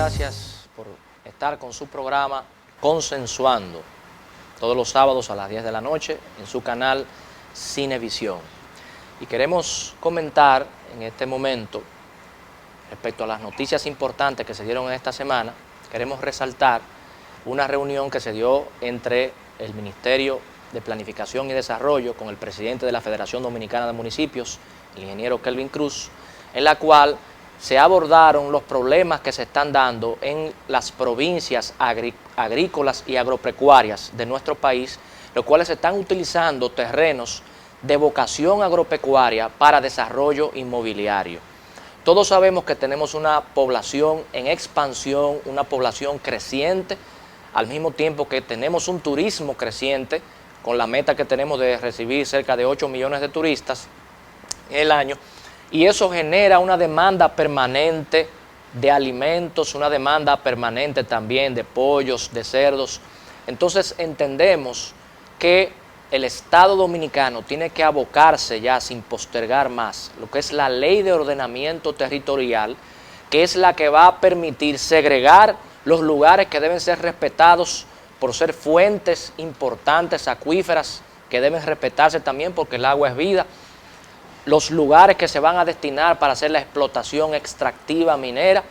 gracias por estar con su programa Consensuando, todos los sábados a las 10 de la noche en su canal Cinevisión. Y queremos comentar en este momento, respecto a las noticias importantes que se dieron en esta semana, queremos resaltar una reunión que se dio entre el Ministerio de Planificación y Desarrollo con el presidente de la Federación Dominicana de Municipios, el ingeniero Kelvin Cruz, en la cual se abordaron los problemas que se están dando en las provincias agrícolas y agropecuarias de nuestro país, los cuales están utilizando terrenos de vocación agropecuaria para desarrollo inmobiliario. Todos sabemos que tenemos una población en expansión, una población creciente, al mismo tiempo que tenemos un turismo creciente, con la meta que tenemos de recibir cerca de 8 millones de turistas en el año, y eso genera una demanda permanente de alimentos, una demanda permanente también de pollos, de cerdos. Entonces entendemos que el Estado dominicano tiene que abocarse ya sin postergar más lo que es la ley de ordenamiento territorial, que es la que va a permitir segregar los lugares que deben ser respetados por ser fuentes importantes, acuíferas, que deben respetarse también porque el agua es vida, los lugares que se van a destinar para hacer la explotación extractiva minera,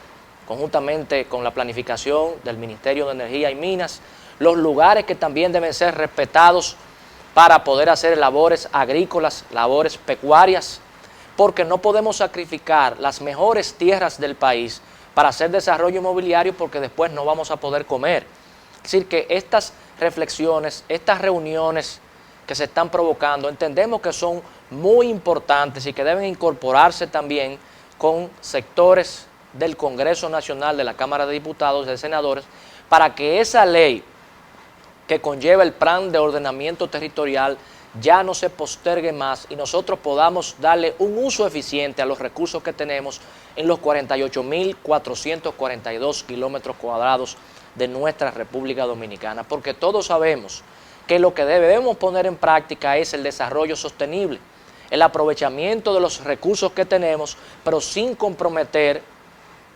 conjuntamente con la planificación del Ministerio de Energía y Minas, los lugares que también deben ser respetados para poder hacer labores agrícolas, labores pecuarias, porque no podemos sacrificar las mejores tierras del país para hacer desarrollo inmobiliario porque después no vamos a poder comer. Es decir, que estas reflexiones, estas reuniones que se están provocando, entendemos que son muy importantes y que deben incorporarse también con sectores del Congreso Nacional, de la Cámara de Diputados y de Senadores, para que esa ley que conlleva el plan de ordenamiento territorial ya no se postergue más y nosotros podamos darle un uso eficiente a los recursos que tenemos en los 48.442 kilómetros cuadrados de nuestra República Dominicana, porque todos sabemos que lo que debemos poner en práctica es el desarrollo sostenible, el aprovechamiento de los recursos que tenemos, pero sin comprometer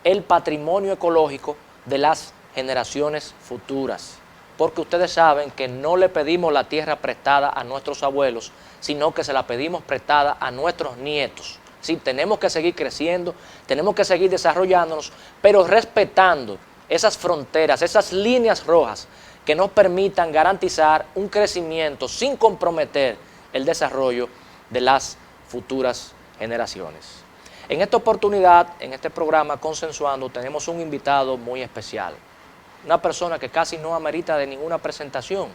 el patrimonio ecológico de las generaciones futuras. Porque ustedes saben que no le pedimos la tierra prestada a nuestros abuelos, sino que se la pedimos prestada a nuestros nietos. Sí, tenemos que seguir creciendo, tenemos que seguir desarrollándonos, pero respetando esas fronteras, esas líneas rojas que nos permitan garantizar un crecimiento sin comprometer el desarrollo de las futuras generaciones. En esta oportunidad, en este programa Consensuando, tenemos un invitado muy especial. Una persona que casi no amerita de ninguna presentación,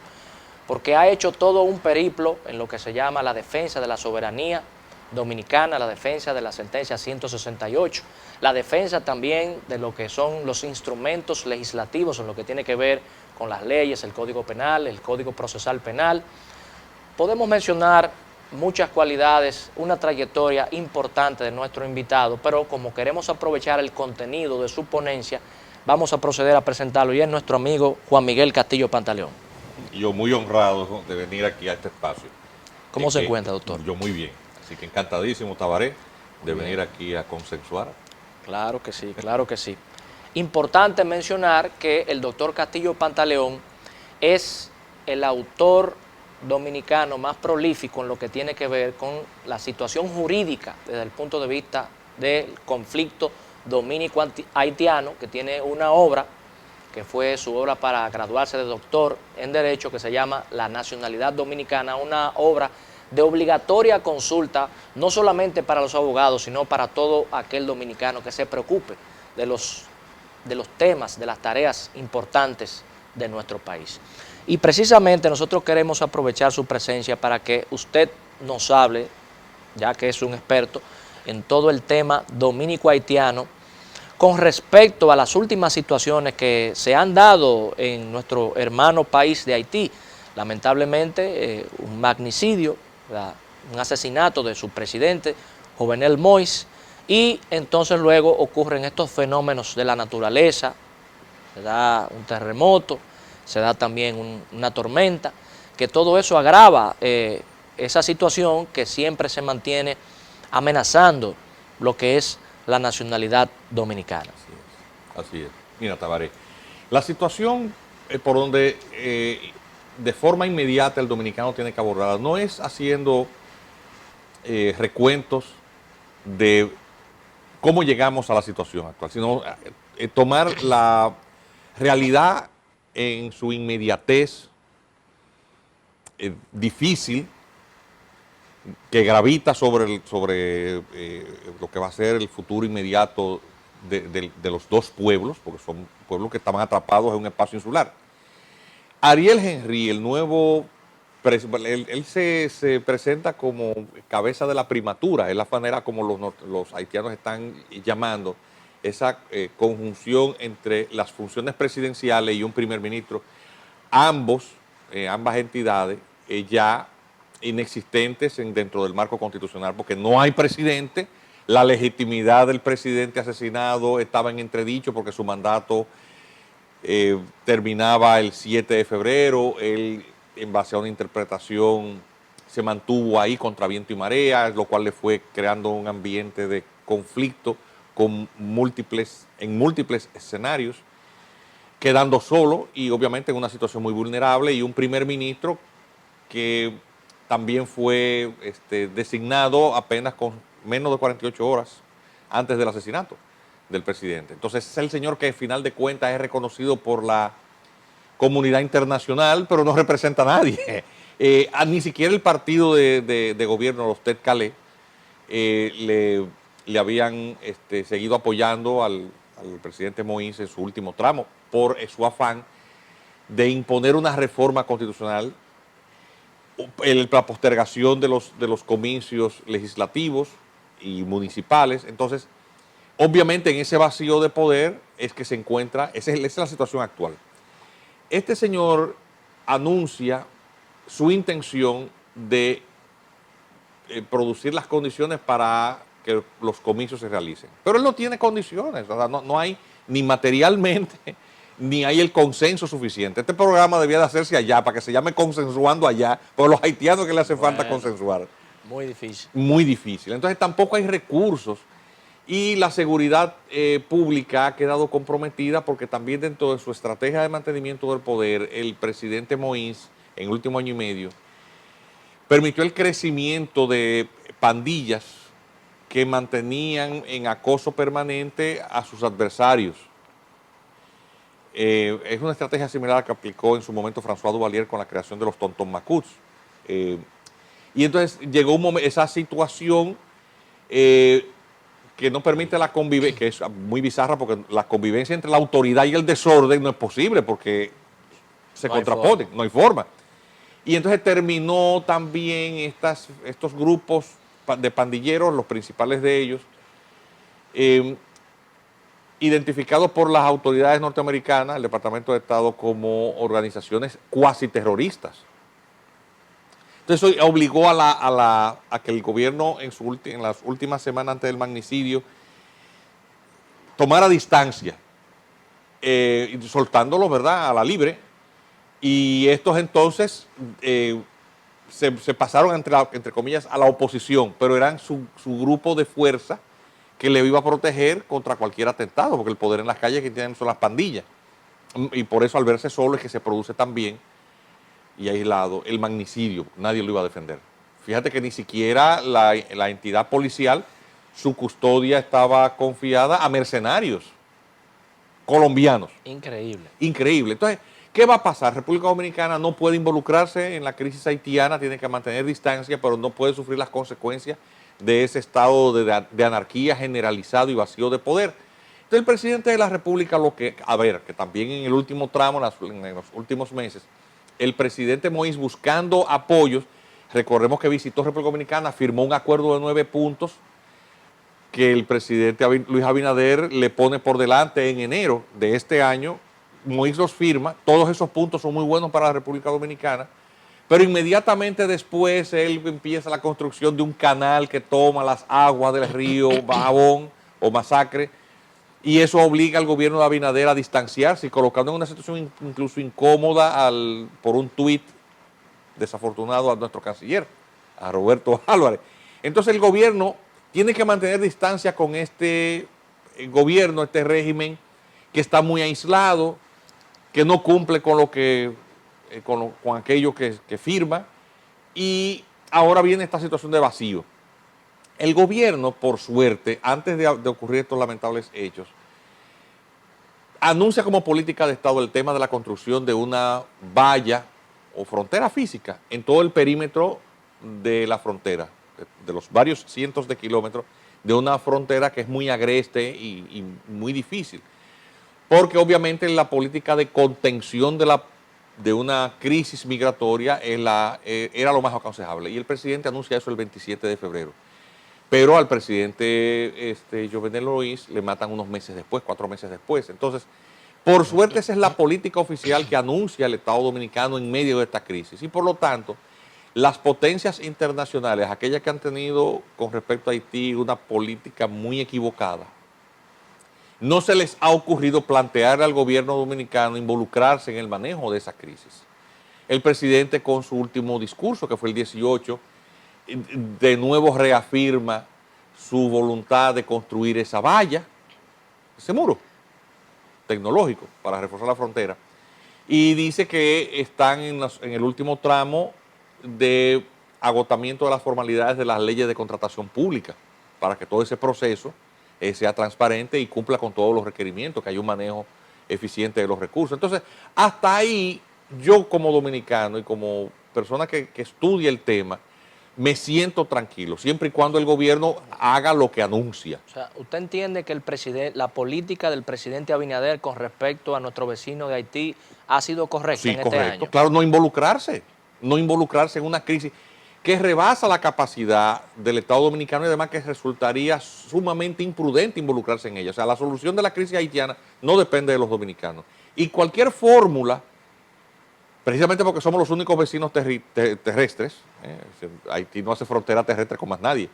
porque ha hecho todo un periplo en lo que se llama la defensa de la soberanía dominicana, la defensa de la sentencia 168, la defensa también de lo que son los instrumentos legislativos en lo que tiene que ver con las leyes, el Código Penal, el Código Procesal Penal. Podemos mencionar muchas cualidades, una trayectoria importante de nuestro invitado, pero como queremos aprovechar el contenido de su ponencia, vamos a proceder a presentarlo, y es nuestro amigo Juan Miguel Castillo Pantaleón. Yo muy honrado de venir aquí a este espacio. ¿Cómo se encuentra, doctor? Yo muy bien, así que encantadísimo, Tabaré, de venir aquí a consensuar. Claro que sí, claro que sí. Importante mencionar que el doctor Castillo Pantaleón es el autor dominicano más prolífico en lo que tiene que ver con la situación jurídica desde el punto de vista del conflicto dominico-haitiano, que tiene una obra, que fue su obra para graduarse de doctor en Derecho, que se llama La Nacionalidad Dominicana, una obra de obligatoria consulta, no solamente para los abogados, sino para todo aquel dominicano que se preocupe de los temas, de las tareas importantes de nuestro país. Y precisamente nosotros queremos aprovechar su presencia para que usted nos hable, ya que es un experto en todo el tema dominico-haitiano, con respecto a las últimas situaciones que se han dado en nuestro hermano país de Haití. Lamentablemente, un magnicidio, un asesinato de su presidente, Jovenel Moïse, y entonces luego ocurren estos fenómenos de la naturaleza, se da un terremoto, se da también una tormenta, que todo eso agrava esa situación que siempre se mantiene amenazando lo que es la nacionalidad dominicana. Así es. Mira, Tabaré, la situación por donde de forma inmediata el dominicano tiene que abordarla no es haciendo recuentos de cómo llegamos a la situación actual, sino tomar la realidad en su inmediatez difícil que gravita sobre lo que va a ser el futuro inmediato de los dos pueblos, porque son pueblos que estaban atrapados en un espacio insular. Ariel Henry, el nuevo, él se presenta como cabeza de la primatura, es la manera como los haitianos están llamando esa conjunción entre las funciones presidenciales y un primer ministro, ambas entidades ya inexistentes dentro del marco constitucional, porque no hay presidente, la legitimidad del presidente asesinado estaba en entredicho porque su mandato terminaba el 7 de febrero, él en base a una interpretación se mantuvo ahí contra viento y marea, lo cual le fue creando un ambiente de conflicto en múltiples escenarios, quedando solo y obviamente en una situación muy vulnerable, y un primer ministro que también fue designado apenas con menos de 48 horas antes del asesinato del presidente. Entonces es el señor que al final de cuentas es reconocido por la comunidad internacional, pero no representa a nadie. Ni siquiera el partido de gobierno, los Ted Calais, le habían seguido apoyando al presidente Moïse en su último tramo por su afán de imponer una reforma constitucional, la postergación de los comicios legislativos y municipales. Entonces, obviamente en ese vacío de poder es que se encuentra, esa es la situación actual. Este señor anuncia su intención de producir las condiciones para que los comicios se realicen. Pero él no tiene condiciones, o sea, no hay ni materialmente, ni hay el consenso suficiente. Este programa debía de hacerse allá, para que se llame Consensuando Allá, por los haitianos que le hace falta consensuar. Muy difícil. Muy difícil. Entonces tampoco hay recursos. Y la seguridad pública ha quedado comprometida porque también dentro de su estrategia de mantenimiento del poder, el presidente Moïse, en el último año y medio, permitió el crecimiento de pandillas que mantenían en acoso permanente a sus adversarios. Es una estrategia similar a la que aplicó en su momento François Duvalier con la creación de los Tonton Macuts. Y entonces llegó esa situación que no permite la convivencia, que es muy bizarra porque la convivencia entre la autoridad y el desorden no es posible porque se contraponen, no hay forma. Y entonces terminó también estos grupos de pandilleros, los principales de ellos, identificados por las autoridades norteamericanas, el Departamento de Estado, como organizaciones cuasi terroristas. Entonces eso obligó a que el gobierno en las últimas semanas antes del magnicidio tomara distancia, soltándolo, ¿verdad?, a la libre. Y estos entonces se pasaron, entre comillas, a la oposición, pero eran su grupo de fuerza que le iba a proteger contra cualquier atentado, porque el poder en las calles que tienen son las pandillas. Y por eso al verse solo es que se produce también y aislado el magnicidio, nadie lo iba a defender. Fíjate que ni siquiera la entidad policial, su custodia estaba confiada a mercenarios colombianos. Increíble. Increíble. Entonces, ¿qué va a pasar? República Dominicana no puede involucrarse en la crisis haitiana, tiene que mantener distancia, pero no puede sufrir las consecuencias de ese estado de anarquía generalizado y vacío de poder. Entonces, el presidente de la República, que también en el último tramo, en los últimos meses, el presidente Moïse, buscando apoyos, recordemos que visitó República Dominicana, firmó un acuerdo de 9 puntos que el presidente Luis Abinader le pone por delante en enero de este año. Moïse los firma, todos esos puntos son muy buenos para la República Dominicana, pero inmediatamente después él empieza la construcción de un canal que toma las aguas del río Bajabón o Masacre, y eso obliga al gobierno de Abinader a distanciarse y colocando en una situación incluso incómoda por un tuit desafortunado a nuestro canciller, a Roberto Álvarez. Entonces el gobierno tiene que mantener distancia con este gobierno, este régimen, que está muy aislado, que no cumple con lo que con aquello que firma, y ahora viene esta situación de vacío. El gobierno, por suerte, antes de ocurrir estos lamentables hechos, anuncia como política de Estado el tema de la construcción de una valla o frontera física en todo el perímetro de la frontera, de los varios cientos de kilómetros, de una frontera que es muy agreste y muy difícil. Porque obviamente la política de contención de una crisis migratoria era lo más aconsejable. Y el presidente anuncia eso el 27 de febrero. Pero al presidente Jovenel Moïse le matan unos meses después, 4 meses después. Entonces, por suerte esa es la política oficial que anuncia el Estado Dominicano en medio de esta crisis. Y por lo tanto, las potencias internacionales, aquellas que han tenido con respecto a Haití una política muy equivocada, no se les ha ocurrido plantear al gobierno dominicano involucrarse en el manejo de esa crisis. El presidente, con su último discurso, que fue el 18, de nuevo reafirma su voluntad de construir esa valla, ese muro tecnológico para reforzar la frontera, y dice que están en el último tramo de agotamiento de las formalidades de las leyes de contratación pública para que todo ese proceso sea transparente y cumpla con todos los requerimientos, que haya un manejo eficiente de los recursos. Entonces, hasta ahí, yo como dominicano y como persona que estudia el tema, me siento tranquilo, siempre y cuando el gobierno haga lo que anuncia. O sea, ¿usted entiende que la política del presidente Abinader con respecto a nuestro vecino de Haití ha sido correcta Sí, en este correcto. año? Claro, no involucrarse en una crisis que rebasa la capacidad del Estado Dominicano y además que resultaría sumamente imprudente involucrarse en ella. O sea, la solución de la crisis haitiana no depende de los dominicanos. Y cualquier fórmula, precisamente porque somos los únicos vecinos terrestres, Haití no hace frontera terrestre con más nadie,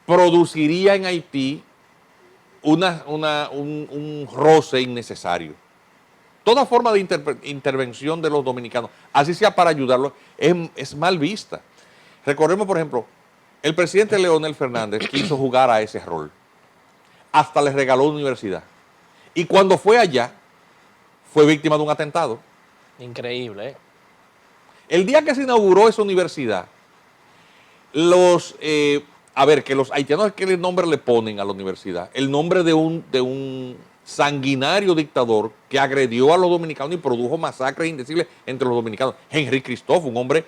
produciría en Haití un roce innecesario. Toda forma de intervención de los dominicanos, así sea para ayudarlos, es mal vista. Recordemos, por ejemplo, el presidente Leonel Fernández quiso jugar a ese rol. Hasta les regaló una universidad. Y cuando fue allá, fue víctima de un atentado. Increíble, ¿eh? El día que se inauguró esa universidad, que los haitianos, ¿qué nombre le ponen a la universidad? El nombre de un sanguinario dictador que agredió a los dominicanos y produjo masacres indecibles entre los dominicanos. Henry Christophe, un hombre,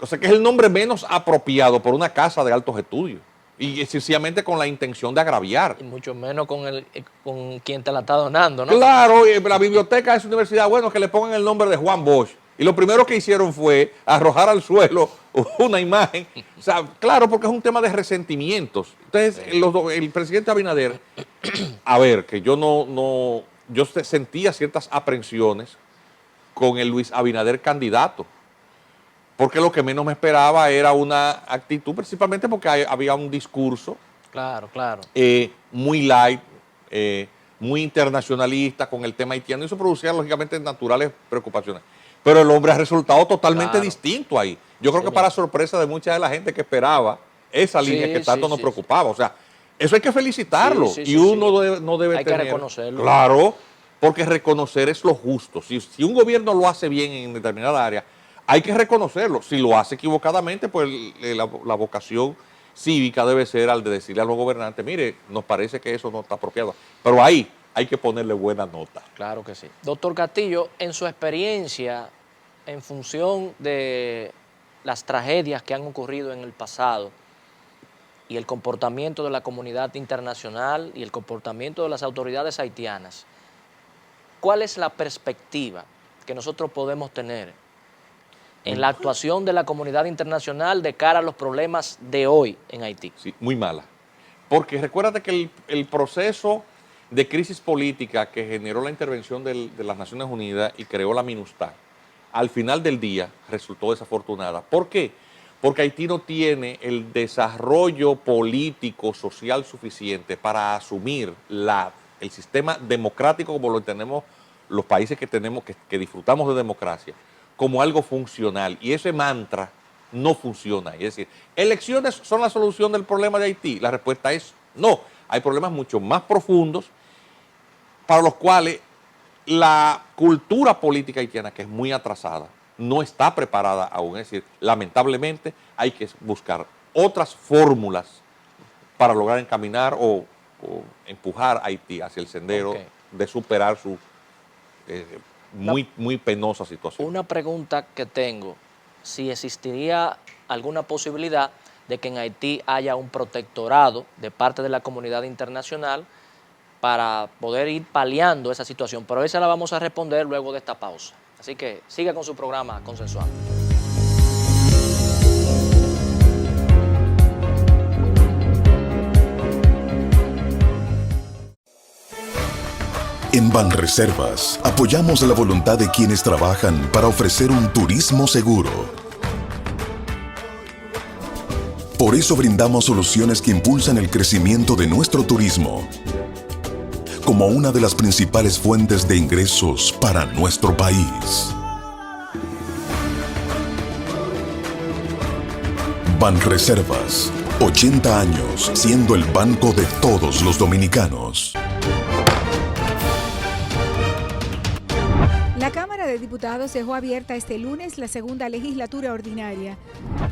o sea que es el nombre menos apropiado por una casa de altos estudios y sencillamente con la intención de agraviar. Y mucho menos con quien te la está donando, ¿no? Claro, la biblioteca de esa universidad, bueno, que le pongan el nombre de Juan Bosch. Y lo primero que hicieron fue arrojar al suelo una imagen. O sea, claro, porque es un tema de resentimientos. Entonces, el presidente Abinader, que yo sentía ciertas aprensiones con el Luis Abinader candidato. Porque lo que menos me esperaba era una actitud, principalmente porque había un discurso Claro. muy light, muy internacionalista con el tema haitiano, y eso producía lógicamente naturales preocupaciones. Pero el hombre ha resultado totalmente distinto ahí. Yo creo que para sorpresa de mucha de la gente que esperaba esa línea que tanto nos preocupaba. O sea, eso hay que felicitarlo y uno no debe hay que reconocerlo. Claro, porque reconocer es lo justo. Si un gobierno lo hace bien en determinada área, hay que reconocerlo. Si lo hace equivocadamente, pues la vocación cívica debe ser al de decirle a los gobernantes, mire, nos parece que eso no está apropiado. Pero ahí hay que ponerle buena nota. Claro que sí. Doctor Castillo, en su experiencia, en función de las tragedias que han ocurrido en el pasado y el comportamiento de la comunidad internacional y el comportamiento de las autoridades haitianas, ¿cuál es la perspectiva que nosotros podemos tener en la actuación de la comunidad internacional de cara a los problemas de hoy en Haití? Sí, muy mala. Porque recuérdate que el proceso de crisis política que generó la intervención de las Naciones Unidas y creó la MINUSTAH, al final del día resultó desafortunada. ¿Por qué? Porque Haití no tiene el desarrollo político, social suficiente para asumir el sistema democrático como lo entendemos los países que disfrutamos de democracia, como algo funcional. Y ese mantra no funciona. Es decir, ¿elecciones son la solución del problema de Haití? La respuesta es no. Hay problemas mucho más profundos, para los cuales la cultura política haitiana, que es muy atrasada, no está preparada aún. Es decir, lamentablemente hay que buscar otras fórmulas para lograr encaminar o empujar a Haití hacia el sendero de superar su muy penosa situación. Una pregunta que tengo, si existiría alguna posibilidad de que en Haití haya un protectorado de parte de la comunidad internacional para poder ir paliando esa situación, pero esa la vamos a responder luego de esta pausa. Así que siga con su programa Consensuando. En Banreservas apoyamos la voluntad de quienes trabajan para ofrecer un turismo seguro. Por eso brindamos soluciones que impulsan el crecimiento de nuestro turismo como una de las principales fuentes de ingresos para nuestro país. Banreservas, 80 años siendo el banco de todos los dominicanos. La Cámara de Diputados dejó abierta este lunes la segunda legislatura ordinaria.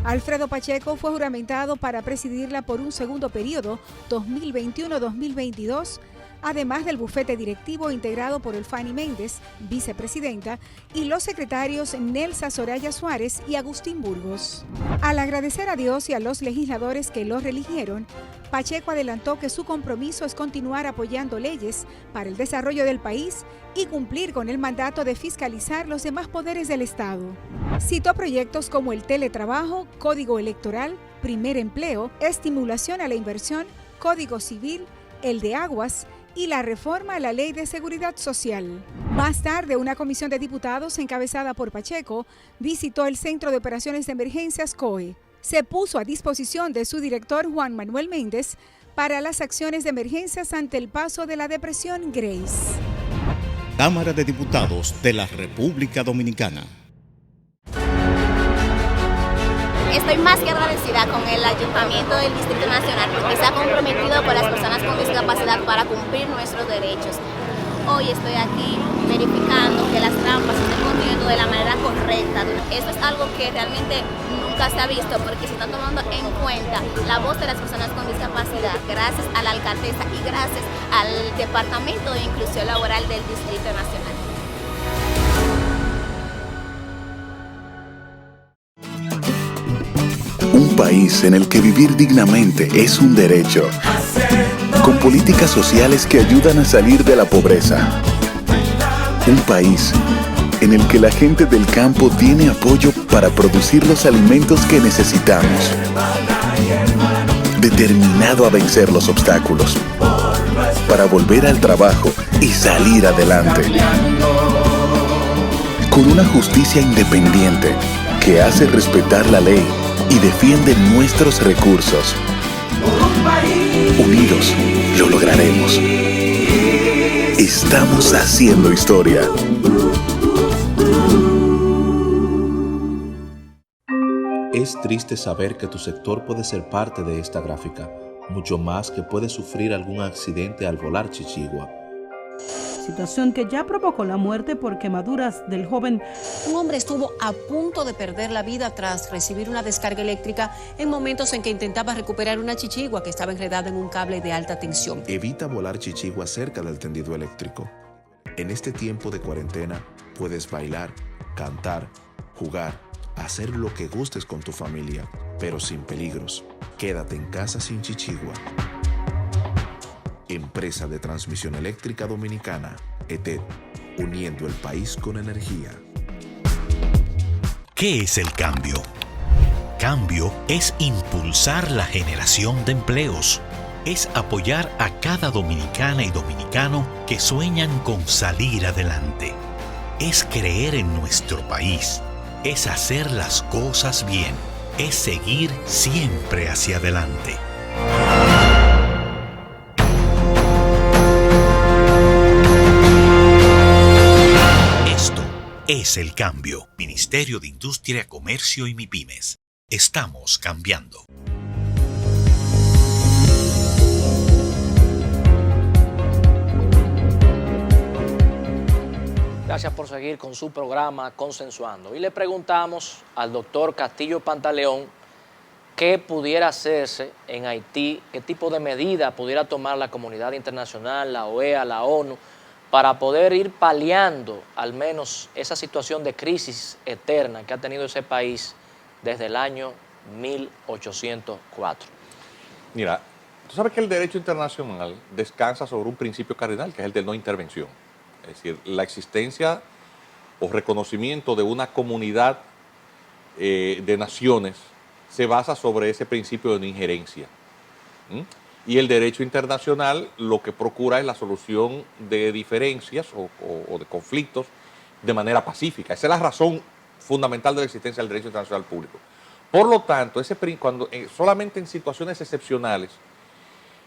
Alfredo Pacheco fue juramentado para presidirla por un segundo periodo, 2021-2022, además del bufete directivo integrado por Elfani Méndez, vicepresidenta, y los secretarios Nelsa Soraya Suárez y Agustín Burgos. Al agradecer a Dios y a los legisladores que lo reeligieron, Pacheco adelantó que su compromiso es continuar apoyando leyes para el desarrollo del país y cumplir con el mandato de fiscalizar los demás poderes del Estado. Citó proyectos como el teletrabajo, código electoral, primer empleo, estimulación a la inversión, código civil, el de aguas y la reforma a la Ley de Seguridad Social. Más tarde, una comisión de diputados encabezada por Pacheco visitó el Centro de Operaciones de Emergencias COE. Se puso a disposición de su director Juan Manuel Méndez para las acciones de emergencias ante el paso de la depresión Grace. Cámara de Diputados de la República Dominicana. Estoy más que agradecida con el Ayuntamiento del Distrito Nacional porque se ha comprometido con las personas con discapacidad para cumplir nuestros derechos. Hoy estoy aquí verificando que las trampas se estén construyendo de la manera correcta. Esto es algo que realmente nunca se ha visto porque se está tomando en cuenta la voz de las personas con discapacidad gracias a la alcaldesa y gracias al Departamento de Inclusión Laboral del Distrito Nacional. Un país en el que vivir dignamente es un derecho, con políticas sociales que ayudan a salir de la pobreza. Un país en el que la gente del campo tiene apoyo para producir los alimentos que necesitamos. Determinado a vencer los obstáculos, para volver al trabajo y salir adelante. Con una justicia independiente que hace respetar la ley y defiende nuestros recursos. Unidos, lo lograremos. Estamos haciendo historia. Es triste saber que tu sector puede ser parte de esta gráfica, mucho más que puede sufrir algún accidente al volar chichigua. Situación que ya provocó la muerte por quemaduras del joven. Un hombre estuvo a punto de perder la vida tras recibir una descarga eléctrica en momentos en que intentaba recuperar una chichigua que estaba enredada en un cable de alta tensión. Evita volar chichigua cerca del tendido eléctrico. En este tiempo de cuarentena puedes bailar, cantar, jugar, hacer lo que gustes con tu familia, pero sin peligros. Quédate en casa sin chichigua. Empresa de Transmisión Eléctrica Dominicana, ETED, uniendo el país con energía. ¿Qué es el cambio? Cambio es impulsar la generación de empleos. Es apoyar a cada dominicana y dominicano que sueñan con salir adelante. Es creer en nuestro país. Es hacer las cosas bien. Es seguir siempre hacia adelante. Es el cambio. Ministerio de Industria, Comercio y MIPYMES. Estamos cambiando. Gracias por seguir con su programa Consensuando. Y le preguntamos al doctor Castillo Pantaleón qué pudiera hacerse en Haití, qué tipo de medida pudiera tomar la comunidad internacional, la OEA, la ONU, para poder ir paliando al menos esa situación de crisis eterna que ha tenido ese país desde el año 1804. Mira, tú sabes que el derecho internacional descansa sobre un principio cardinal, que es el de no intervención. Es decir, la existencia o reconocimiento de una comunidad de naciones se basa sobre ese principio de no injerencia. Y el derecho internacional lo que procura es la solución de diferencias o de conflictos de manera pacífica. Esa es la razón fundamental de la existencia del derecho internacional público. Por lo tanto, solamente en situaciones excepcionales,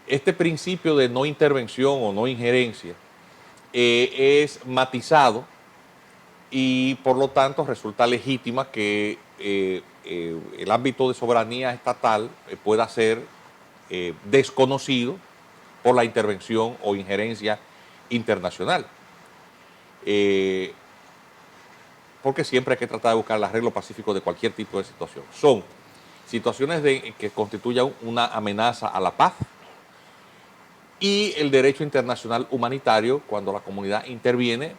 este principio de no intervención o no injerencia es matizado y por lo tanto resulta legítima que el ámbito de soberanía estatal pueda ser desconocido por la intervención o injerencia internacional. Porque siempre hay que tratar de buscar el arreglo pacífico de cualquier tipo de situación. Son situaciones que constituyan una amenaza a la paz y el derecho internacional humanitario cuando la comunidad interviene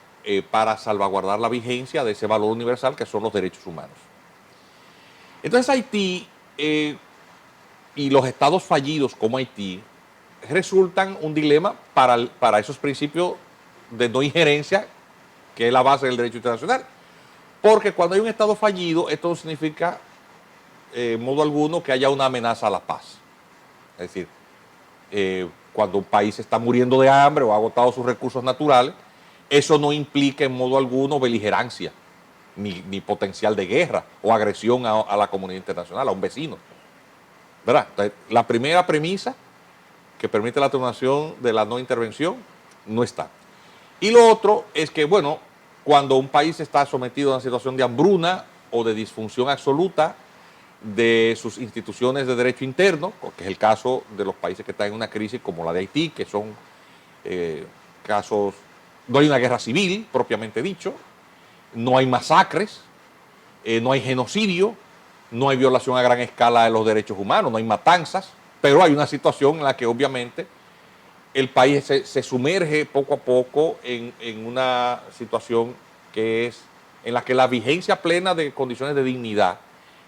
para salvaguardar la vigencia de ese valor universal que son los derechos humanos. Entonces Haití y los estados fallidos como Haití resultan un dilema para esos principios de no injerencia que es la base del derecho internacional. Porque cuando hay un estado fallido, esto no significa en modo alguno que haya una amenaza a la paz. Es decir, cuando un país está muriendo de hambre o ha agotado sus recursos naturales, eso no implica en modo alguno beligerancia, ni potencial de guerra o agresión a la comunidad internacional, a un vecino. ¿Verdad? Entonces, la primera premisa que permite la terminación de la no intervención no está. Y lo otro es que, bueno, cuando un país está sometido a una situación de hambruna o de disfunción absoluta de sus instituciones de derecho interno, que es el caso de los países que están en una crisis como la de Haití, que son casos, no hay una guerra civil propiamente dicho, no hay masacres, no hay genocidio, no hay violación a gran escala de los derechos humanos, no hay matanzas, pero hay una situación en la que obviamente el país se sumerge poco a poco en una situación que es en la que la vigencia plena de condiciones de dignidad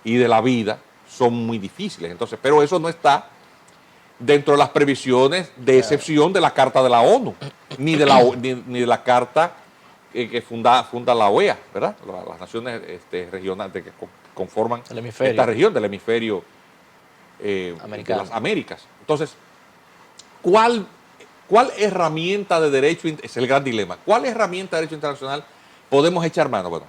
y de la vida son muy difíciles. Entonces, pero eso no está dentro de las previsiones de excepción de la Carta de la ONU, ni de la Carta que funda la OEA, ¿verdad? Las naciones regionales que conforman esta región del hemisferio de las Américas. Entonces, ¿cuál herramienta de derecho, es el gran dilema, cuál herramienta de derecho internacional podemos echar mano? Bueno,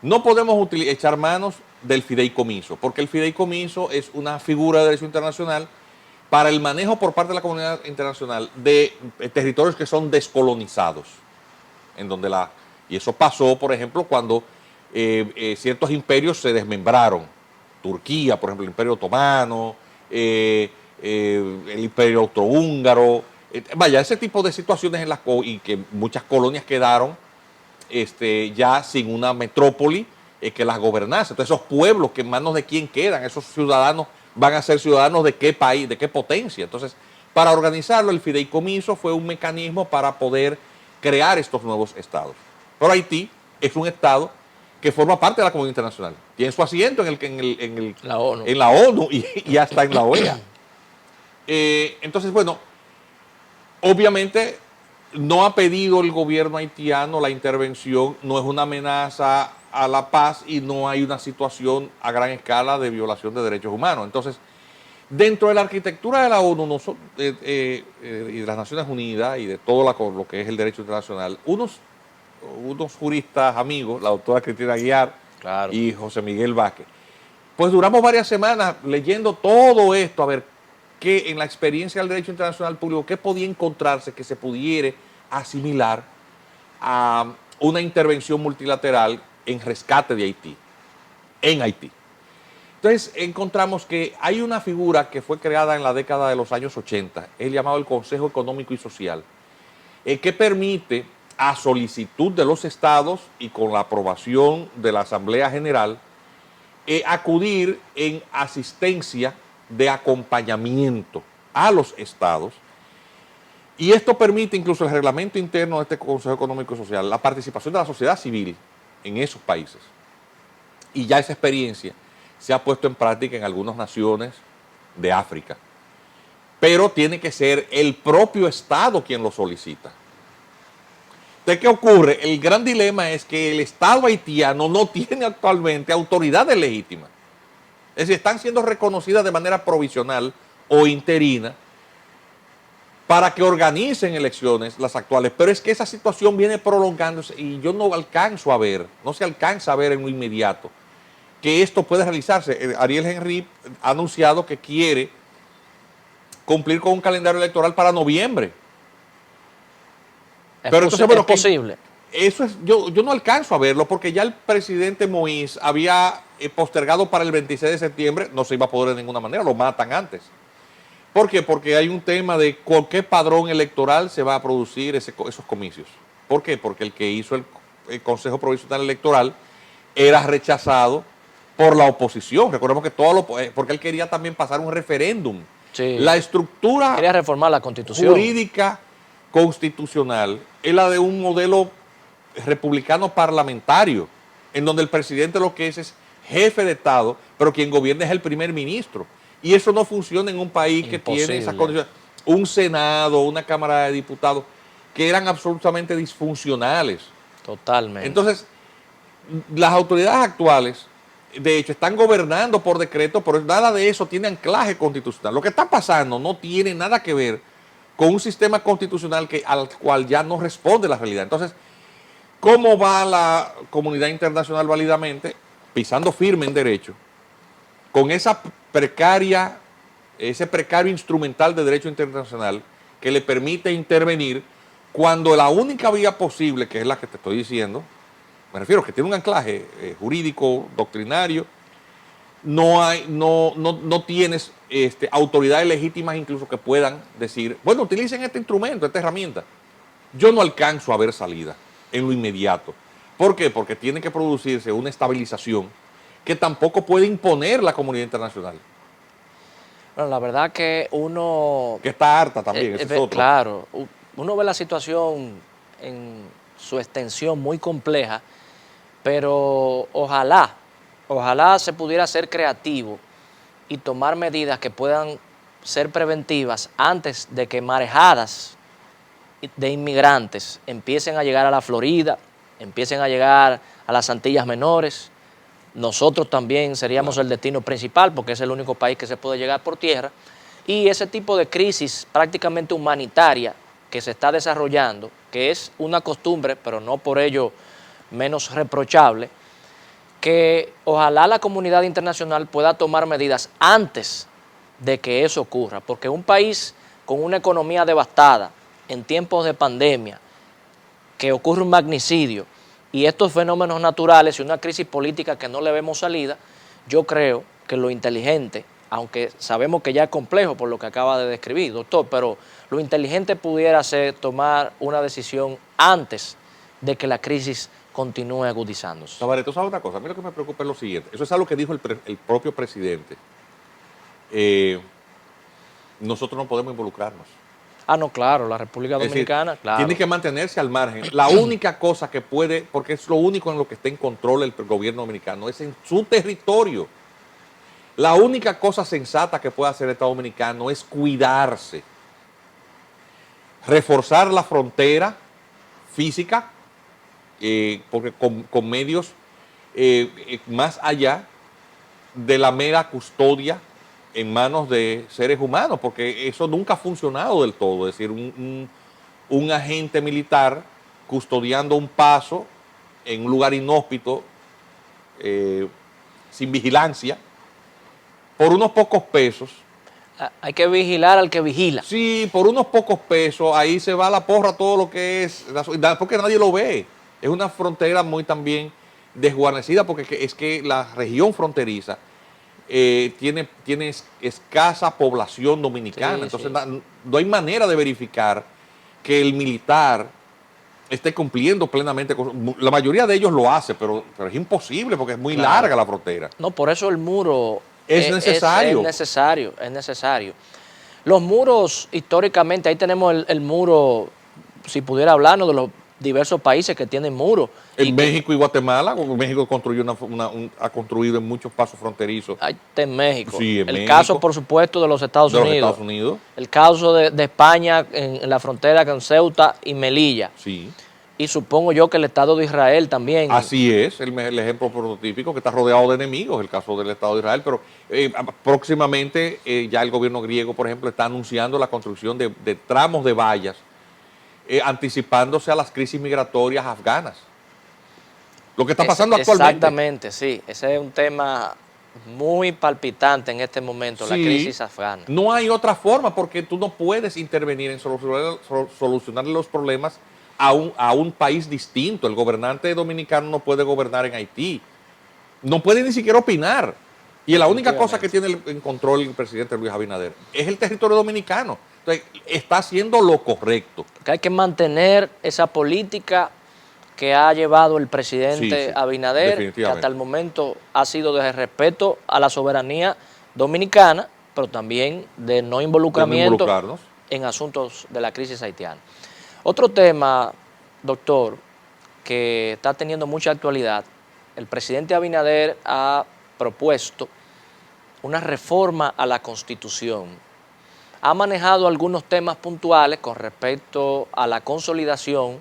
no podemos echar manos del fideicomiso, porque el fideicomiso es una figura de derecho internacional para el manejo por parte de la comunidad internacional de territorios que son descolonizados, en donde y eso pasó, por ejemplo, cuando ciertos imperios se desmembraron. Turquía, por ejemplo, el Imperio Otomano, el Imperio Austrohúngaro, vaya, ese tipo de situaciones y que muchas colonias quedaron ya sin una metrópoli que las gobernase. Entonces esos pueblos que en manos de quién quedan, esos ciudadanos van a ser ciudadanos de qué país, de qué potencia. Entonces, para organizarlo, el fideicomiso fue un mecanismo para poder crear estos nuevos estados. Pero Haití es un estado que forma parte de la comunidad internacional. Tiene su asiento en la ONU y hasta en la OEA. Entonces, bueno, obviamente no ha pedido el gobierno haitiano la intervención, no es una amenaza a la paz y no hay una situación a gran escala de violación de derechos humanos. Entonces, dentro de la arquitectura de la ONU y de las Naciones Unidas y de todo lo que es el derecho internacional, unos juristas amigos, la doctora Cristina Aguiar y José Miguel Vázquez, pues duramos varias semanas leyendo todo esto, a ver qué en la experiencia del derecho internacional público, qué podía encontrarse que se pudiera asimilar a una intervención multilateral en rescate de Haití, en Haití. Entonces encontramos que hay una figura que fue creada en la década de los años 80, el llamado el Consejo Económico y Social, que permite a solicitud de los estados y con la aprobación de la Asamblea General, acudir en asistencia de acompañamiento a los estados. Y esto permite incluso el reglamento interno de este Consejo Económico y Social, la participación de la sociedad civil en esos países. Y ya esa experiencia se ha puesto en práctica en algunas naciones de África. Pero tiene que ser el propio Estado quien lo solicita. Entonces, ¿qué ocurre? El gran dilema es que el Estado haitiano no tiene actualmente autoridades legítimas. Es decir, están siendo reconocidas de manera provisional o interina para que organicen elecciones, las actuales. Pero es que esa situación viene prolongándose y yo no alcanzo a ver, no se alcanza a ver en lo inmediato que esto puede realizarse. Ariel Henry ha anunciado que quiere cumplir con un calendario electoral para noviembre. Pero entonces, bueno, es posible. Eso es, yo no alcanzo a verlo porque ya el presidente Moïse había postergado para el 26 de septiembre, no se iba a poder de ninguna manera, lo matan antes. ¿Por qué? Porque hay un tema de con qué padrón electoral se va a producir esos comicios. ¿Por qué? Porque el que hizo el Consejo Provisional Electoral era rechazado por la oposición. Recordemos que porque él quería también pasar un referéndum. Sí. La estructura quería reformar la Constitución jurídica constitucional es la de un modelo republicano parlamentario, en donde el presidente lo que es jefe de Estado, pero quien gobierna es el primer ministro. Y eso no funciona en un país que tiene esas condiciones. Un Senado, una Cámara de Diputados, que eran absolutamente disfuncionales. Totalmente. Entonces, las autoridades actuales, de hecho, están gobernando por decreto, pero nada de eso tiene anclaje constitucional. Lo que está pasando no tiene nada que ver con un sistema constitucional al cual ya no responde la realidad. Entonces, ¿cómo va la comunidad internacional válidamente? Pisando firme en derecho, con ese precario instrumental de derecho internacional que le permite intervenir cuando la única vía posible, que es la que te estoy diciendo, me refiero que tiene un anclaje jurídico, doctrinario, no tienes autoridades legítimas incluso que puedan decir, bueno, utilicen este instrumento, esta herramienta. Yo no alcanzo a ver salida en lo inmediato. ¿Por qué? Porque tiene que producirse una estabilización que tampoco puede imponer la comunidad internacional. Bueno, la verdad que uno... Que está harta también, ese es otro. Claro, uno ve la situación en su extensión muy compleja, pero ojalá se pudiera ser creativo y tomar medidas que puedan ser preventivas antes de que marejadas de inmigrantes empiecen a llegar a la Florida, empiecen a llegar a las Antillas Menores. Nosotros también seríamos el destino principal porque es el único país que se puede llegar por tierra. Y ese tipo de crisis prácticamente humanitaria que se está desarrollando, que es una costumbre, pero no por ello menos reprochable, que ojalá la comunidad internacional pueda tomar medidas antes de que eso ocurra, porque un país con una economía devastada, en tiempos de pandemia, que ocurre un magnicidio y estos fenómenos naturales y una crisis política que no le vemos salida, yo creo que lo inteligente, aunque sabemos que ya es complejo por lo que acaba de describir, doctor, pero lo inteligente pudiera ser tomar una decisión antes de que la crisis continúe agudizándose. Tabaré, tú sabes una cosa, a mí lo que me preocupa es lo siguiente, eso es algo que dijo el propio presidente. Nosotros no podemos involucrarnos. Ah, no, claro, la República Dominicana, claro. Tiene que mantenerse al margen. La única cosa que puede, porque es lo único en lo que está en control el gobierno dominicano, es en su territorio. La única cosa sensata que puede hacer el Estado dominicano es cuidarse, reforzar la frontera física, porque con medios más allá de la mera custodia en manos de seres humanos, porque eso nunca ha funcionado del todo. Es decir, un agente militar custodiando un paso en un lugar inhóspito, sin vigilancia, por unos pocos pesos. Hay que vigilar al que vigila. Sí, por unos pocos pesos, ahí se va a la porra todo lo que es, porque nadie lo ve. Es una frontera muy también desguarnecida, porque es que la región fronteriza tiene escasa población dominicana. Sí, entonces sí. No hay manera de verificar que el militar esté cumpliendo plenamente con... La mayoría de ellos lo hace, pero es imposible porque es muy larga la frontera. No, por eso el muro es necesario. Es necesario. Los muros, históricamente, ahí tenemos el muro, si pudiera hablarnos de los diversos países que tienen muros. En México y Guatemala, México construyó ha construido en muchos pasos fronterizos. Ahí está en México. Sí, en el México. Caso, por supuesto, de los Estados Unidos. El caso de España en la frontera con Ceuta y Melilla. Sí. Y supongo yo que el Estado de Israel también. Así es, el ejemplo prototípico, que está rodeado de enemigos, el caso del Estado de Israel, pero próximamente ya el gobierno griego, por ejemplo, está anunciando la construcción de tramos de vallas, anticipándose a las crisis migratorias afganas. Lo que está pasando actualmente. Exactamente, sí. Ese es un tema muy palpitante en este momento, la crisis afgana. No hay otra forma, porque tú no puedes intervenir en solucionar los problemas a un país distinto. El gobernante dominicano no puede gobernar en Haití. No puede ni siquiera opinar. Y la única cosa que tiene en control el presidente Luis Abinader es el territorio dominicano. Entonces, está haciendo lo correcto. Que hay que mantener esa política que ha llevado el presidente Abinader, que hasta el momento ha sido de respeto a la soberanía dominicana, pero también de no involucramiento en asuntos de la crisis haitiana. Otro tema, doctor, que está teniendo mucha actualidad, el presidente Abinader ha propuesto una reforma a la Constitución. Ha manejado algunos temas puntuales con respecto a la consolidación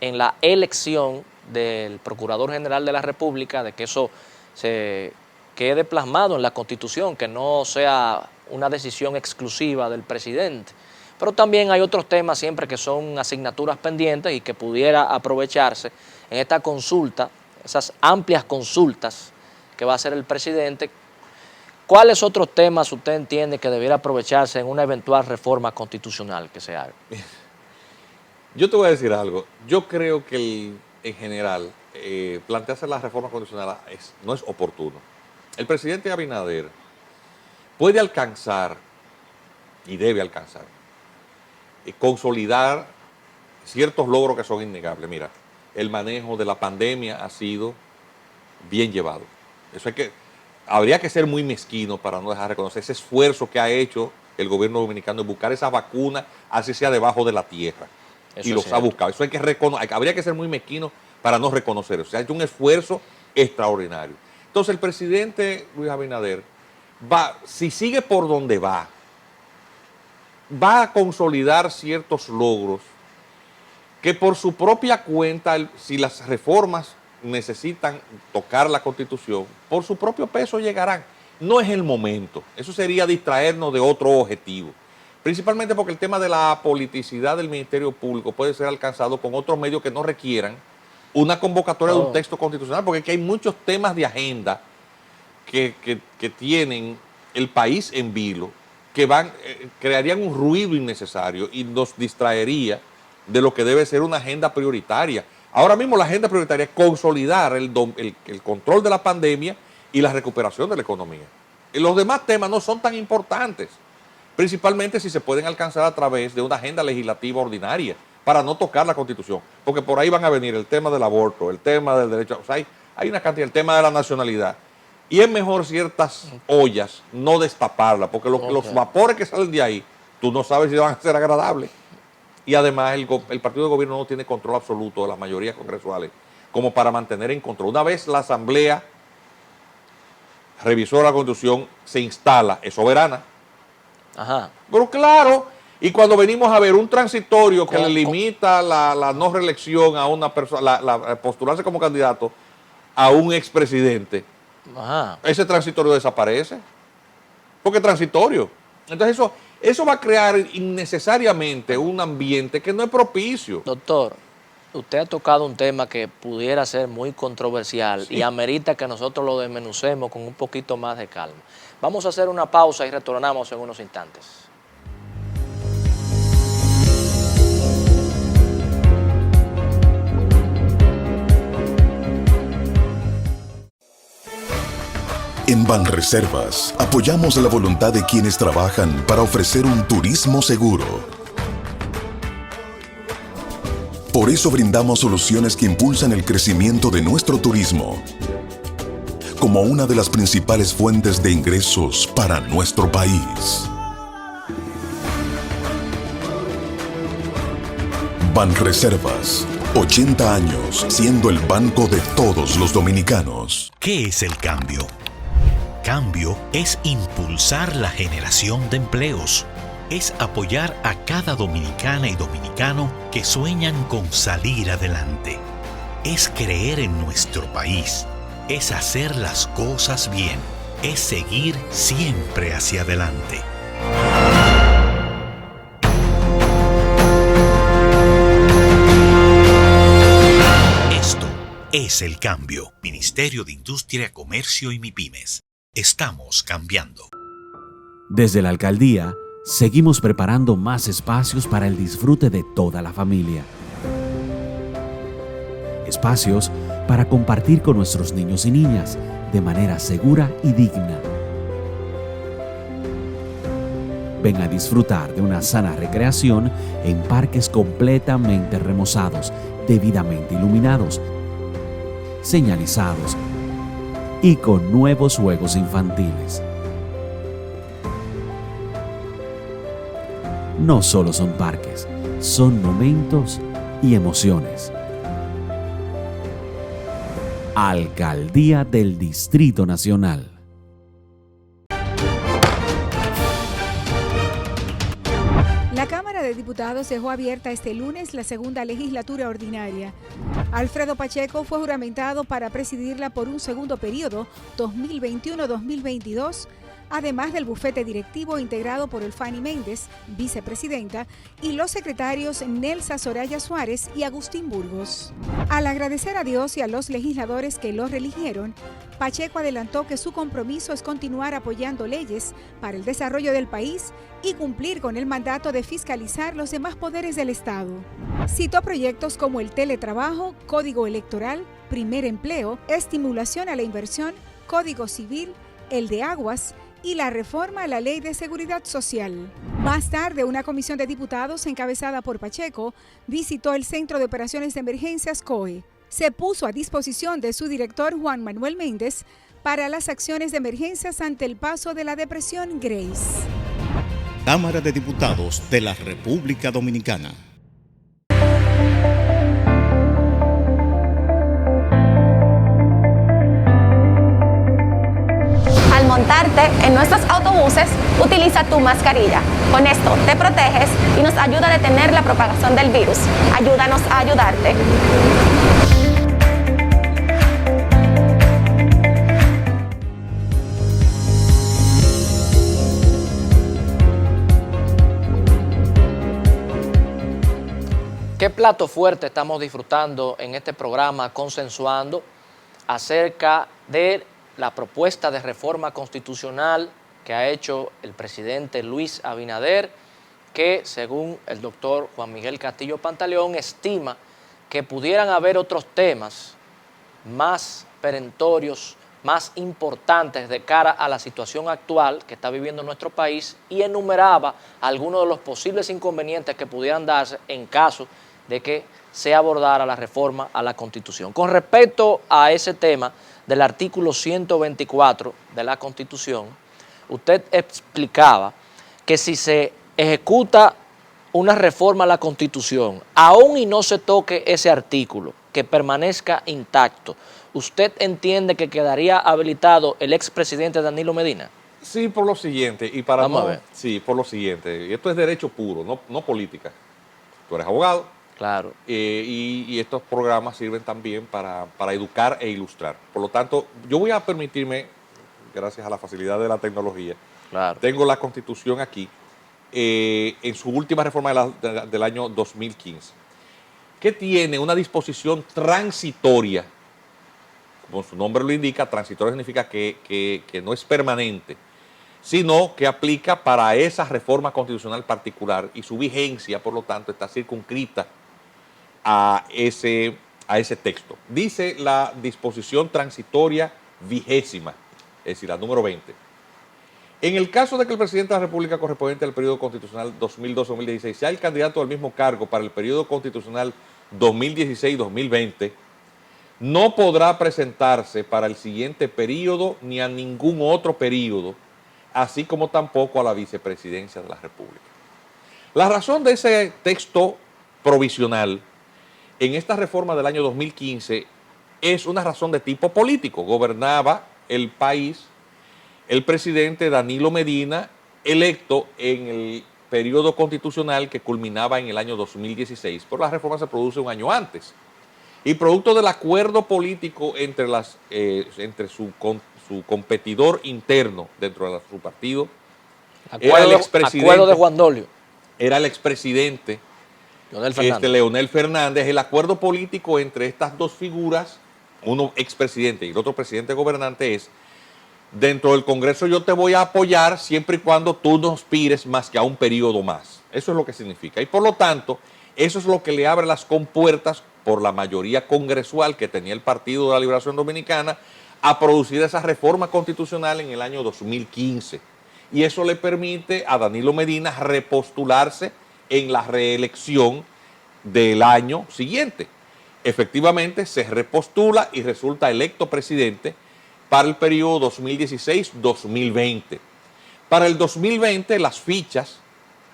en la elección del Procurador General de la República, de que eso se quede plasmado en la Constitución, que no sea una decisión exclusiva del presidente. Pero también hay otros temas siempre que son asignaturas pendientes y que pudiera aprovecharse en esta consulta, esas amplias consultas que va a hacer el presidente. ¿Cuáles otros temas usted entiende que debiera aprovecharse en una eventual reforma constitucional que se haga? Yo te voy a decir algo. Yo creo que en general plantearse la reforma constitucional no es oportuno. El presidente Abinader puede alcanzar y debe alcanzar consolidar ciertos logros que son innegables. Mira, el manejo de la pandemia ha sido bien llevado. Eso habría que ser muy mezquino para no dejar de reconocer ese esfuerzo que ha hecho el gobierno dominicano de buscar esa vacuna, así sea debajo de la tierra. Eso y los ha buscado. Eso habría que ser muy mezquino para no reconocer eso. Se ha hecho un esfuerzo extraordinario. Entonces el presidente Luis Abinader si sigue por donde va a consolidar ciertos logros que por su propia cuenta, si las reformas necesitan tocar la Constitución, por su propio peso llegarán. No es el momento. Eso sería distraernos de otro objetivo. Principalmente porque el tema de la politicidad del Ministerio Público puede ser alcanzado con otros medios que no requieran una convocatoria de un texto constitucional, porque aquí hay muchos temas de agenda que tienen el país en vilo, que crearían un ruido innecesario y nos distraería de lo que debe ser una agenda prioritaria. Ahora mismo la agenda prioritaria es consolidar el control de la pandemia y la recuperación de la economía. Y los demás temas no son tan importantes, principalmente si se pueden alcanzar a través de una agenda legislativa ordinaria, para no tocar la Constitución, porque por ahí van a venir el tema del aborto, el tema del derecho, o sea, hay una cantidad, el tema de la nacionalidad, y es mejor ciertas ollas no destaparlas, porque los vapores que salen de ahí, tú no sabes si van a ser agradables, y además el partido de gobierno no tiene control absoluto de las mayorías congresuales, como para mantener en control. Una vez la Asamblea revisora de la Constitución, se instala, es soberana. Ajá. Pero claro, y cuando venimos a ver un transitorio que le limita la no reelección a una persona, la postularse como candidato a un expresidente, ese transitorio desaparece, porque es transitorio. Entonces eso va a crear innecesariamente un ambiente que no es propicio. Doctor, usted ha tocado un tema que pudiera ser muy controversial y amerita que nosotros lo desmenucemos con un poquito más de calma. Vamos a hacer una pausa y retornamos en unos instantes. En Banreservas apoyamos la voluntad de quienes trabajan para ofrecer un turismo seguro. Por eso brindamos soluciones que impulsan el crecimiento de nuestro turismo como una de las principales fuentes de ingresos para nuestro país. Banreservas, 80 años siendo el banco de todos los dominicanos. ¿Qué es el cambio? Cambio es impulsar la generación de empleos. Es apoyar a cada dominicana y dominicano que sueñan con salir adelante. Es creer en nuestro país. Es hacer las cosas bien. Es seguir siempre hacia adelante. Esto es el cambio. Ministerio de Industria, Comercio y MIPYMES. Estamos cambiando. Desde la alcaldía, seguimos preparando más espacios para el disfrute de toda la familia. Espacios para compartir con nuestros niños y niñas de manera segura y digna. Ven a disfrutar de una sana recreación en parques completamente remozados, debidamente iluminados, señalizados y con nuevos juegos infantiles. No solo son parques, son momentos y emociones. Alcaldía del Distrito Nacional. La Cámara de Diputados dejó abierta este lunes la segunda legislatura ordinaria. Alfredo Pacheco fue juramentado para presidirla por un segundo periodo, 2021-2022, además del bufete directivo integrado por Elfani Méndez, vicepresidenta, y los secretarios Nelsa Soraya Suárez y Agustín Burgos. Al agradecer a Dios y a los legisladores que lo reeligieron, Pacheco adelantó que su compromiso es continuar apoyando leyes para el desarrollo del país y cumplir con el mandato de fiscalizar los demás poderes del Estado. Citó proyectos como el teletrabajo, código electoral, primer empleo, estimulación a la inversión, código civil, el de aguas y la reforma a la Ley de Seguridad Social. Más tarde, una comisión de diputados encabezada por Pacheco visitó el Centro de Operaciones de Emergencias COE. Se puso a disposición de su director Juan Manuel Méndez para las acciones de emergencias ante el paso de la depresión Grace. Cámara de Diputados de la República Dominicana. Al montarte en nuestros autobuses, utiliza tu mascarilla. Con esto te proteges y nos ayuda a detener la propagación del virus. Ayúdanos a ayudarte. ¿Qué plato fuerte estamos disfrutando en este programa consensuando acerca de la propuesta de reforma constitucional que ha hecho el presidente Luis Abinader, que según el doctor Juan Miguel Castillo Pantaleón estima que pudieran haber otros temas más perentorios, más importantes de cara a la situación actual que está viviendo nuestro país, y enumeraba algunos de los posibles inconvenientes que pudieran darse en caso de que se abordara la reforma a la Constitución. Con respecto a ese tema del artículo 124 de la Constitución, usted explicaba que si se ejecuta una reforma a la Constitución, aún y no se toque ese artículo, que permanezca intacto, ¿usted entiende que quedaría habilitado el expresidente Danilo Medina? Sí, por lo siguiente, y para Vamos a ver. Sí, por lo siguiente, y esto es derecho puro, no política. Tú eres abogado. Claro. Y estos programas sirven también para educar e ilustrar. Por lo tanto, yo voy a permitirme, gracias a la facilidad de la tecnología, claro, tengo la Constitución aquí, en su última reforma del año 2015, que tiene una disposición transitoria. Como su nombre lo indica, transitoria significa que no es permanente, sino que aplica para esa reforma constitucional particular, y su vigencia, por lo tanto, está circunscrita a ese texto. Dice la disposición transitoria 20ª, es decir, la número 20. En el caso de que el presidente de la República correspondiente al periodo constitucional 2012-2016 sea el candidato al mismo cargo para el periodo constitucional 2016-2020, no podrá presentarse para el siguiente periodo ni a ningún otro periodo, así como tampoco a la vicepresidencia de la República. La razón de ese texto provisional en esta reforma del año 2015 es una razón de tipo político. Gobernaba el país el presidente Danilo Medina, electo en el periodo constitucional que culminaba en el año 2016, pero la reforma se produce un año antes. Y producto del acuerdo político entre su competidor interno dentro de su partido, acuerdo de Juan Dolio. Era el expresidente Leonel Fernández. El acuerdo político entre estas dos figuras, uno expresidente y el otro presidente gobernante, es: dentro del Congreso yo te voy a apoyar siempre y cuando tú no aspires más que a un periodo más. Eso es lo que significa. Y por lo tanto, eso es lo que le abre las compuertas por la mayoría congresual que tenía el Partido de la Liberación Dominicana a producir esa reforma constitucional en el año 2015. Y eso le permite a Danilo Medina repostularse en la reelección del año siguiente. Efectivamente, se repostula y resulta electo presidente para el periodo 2016-2020. Para el 2020, las fichas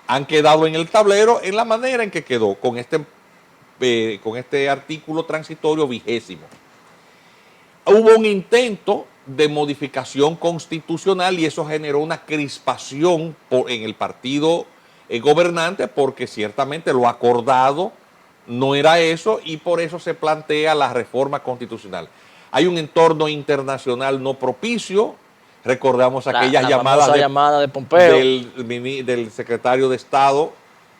han quedado en el tablero en la manera en que quedó, con este artículo transitorio 20º. Hubo un intento de modificación constitucional y eso generó una crispación en el partido gobernante, porque ciertamente lo acordado no era eso y por eso se plantea la reforma constitucional. Hay un entorno internacional no propicio. Recordamos aquellas llamadas de Pompeo, del secretario de Estado,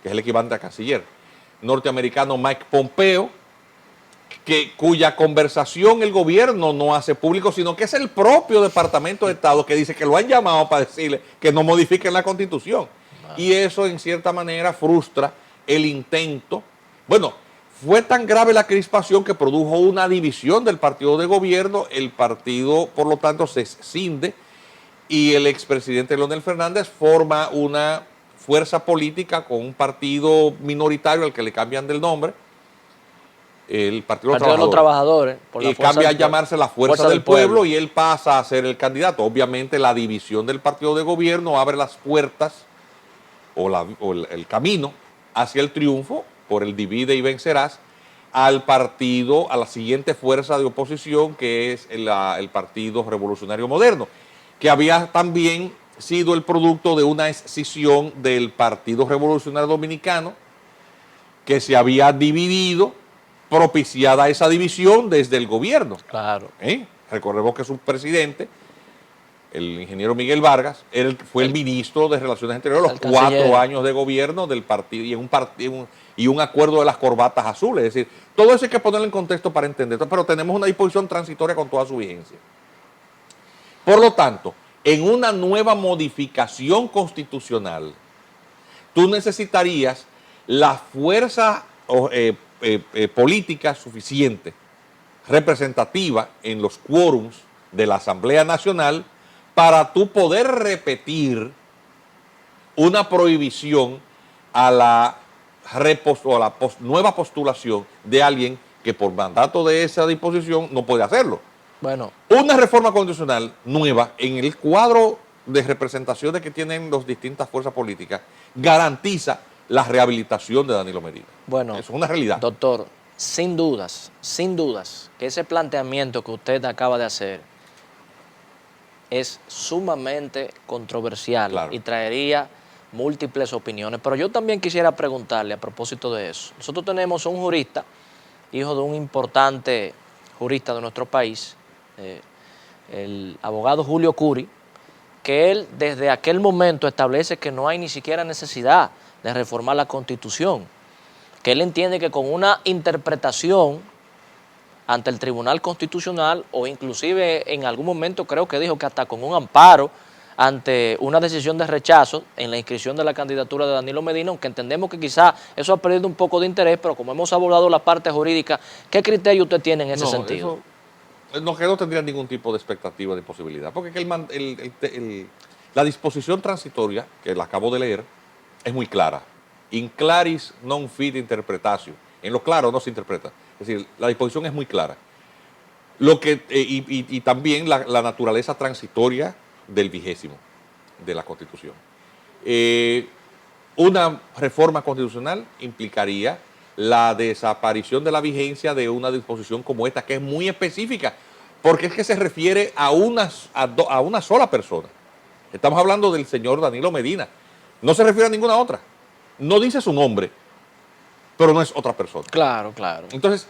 que es el equivalente a canciller norteamericano, Mike Pompeo, cuya conversación el gobierno no hace público, sino que es el propio Departamento de Estado que dice que lo han llamado para decirle que no modifiquen la Constitución. Y eso en cierta manera frustra el intento. Bueno, fue tan grave la crispación que produjo una división del partido de gobierno. El partido, por lo tanto, se escinde y el expresidente Leonel Fernández forma una fuerza política con un partido minoritario al que le cambian del nombre, el Partido de los Trabajadores, y cambia a llamarse la Fuerza del Pueblo, y él pasa a ser el candidato. Obviamente la división del partido de gobierno abre las puertas o el camino hacia el triunfo por el divide y vencerás al partido, a la siguiente fuerza de oposición, que es el Partido Revolucionario Moderno, que había también sido el producto de una escisión del Partido Revolucionario Dominicano, que se había dividido, propiciada esa división desde el gobierno. Claro. Recordemos que su presidente, el ingeniero Miguel Vargas, fue el ministro de Relaciones Exteriores los 4 años de gobierno del partido y un acuerdo de las corbatas azules. Es decir, todo eso hay que ponerlo en contexto para entender, pero tenemos una disposición transitoria con toda su vigencia. Por lo tanto, en una nueva modificación constitucional, tú necesitarías la fuerza política suficiente, representativa en los quórums de la Asamblea Nacional, para tú poder repetir una prohibición a la nueva postulación de alguien que por mandato de esa disposición no puede hacerlo. Bueno, una reforma constitucional nueva en el cuadro de representaciones que tienen las distintas fuerzas políticas garantiza la rehabilitación de Danilo Medina. Bueno, eso es una realidad. Doctor, sin dudas, que ese planteamiento que usted acaba de hacer es sumamente controversial, claro, y traería múltiples opiniones. Pero yo también quisiera preguntarle a propósito de eso. Nosotros tenemos un jurista, hijo de un importante jurista de nuestro país, el abogado Julio Curi, que él desde aquel momento establece que no hay ni siquiera necesidad de reformar la Constitución, que él entiende que con una interpretación ante el Tribunal Constitucional, o inclusive en algún momento creo que dijo que hasta con un amparo ante una decisión de rechazo en la inscripción de la candidatura de Danilo Medina, aunque entendemos que quizá eso ha perdido un poco de interés, pero como hemos abordado la parte jurídica, ¿qué criterio usted tiene en ese sentido? Que no tendría ningún tipo de expectativa de posibilidad, porque la disposición transitoria, que la acabo de leer, es muy clara. In claris non fit interpretatio. En lo claro no se interpreta. Es decir, la disposición es muy clara. Y también la naturaleza transitoria del 20º de la Constitución. Una reforma constitucional implicaría la desaparición de la vigencia de una disposición como esta, que es muy específica, porque es que se refiere a una sola persona. Estamos hablando del señor Danilo Medina. No se refiere a ninguna otra. No dice su nombre, pero no es otra persona. Claro, claro. Entonces,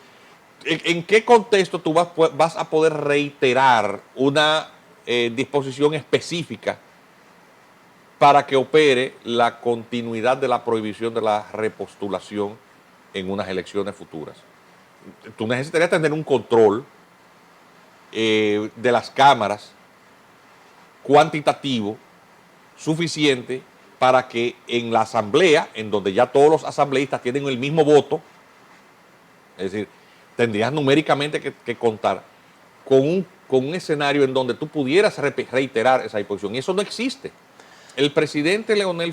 ¿en qué contexto tú vas a poder reiterar una disposición específica para que opere la continuidad de la prohibición de la repostulación en unas elecciones futuras? Tú necesitarías tener un control de las cámaras cuantitativo suficiente para que en la asamblea, en donde ya todos los asambleístas tienen el mismo voto, es decir, tendrías numéricamente que contar con un escenario en donde tú pudieras reiterar esa disposición, y eso no existe. El expresidente Leonel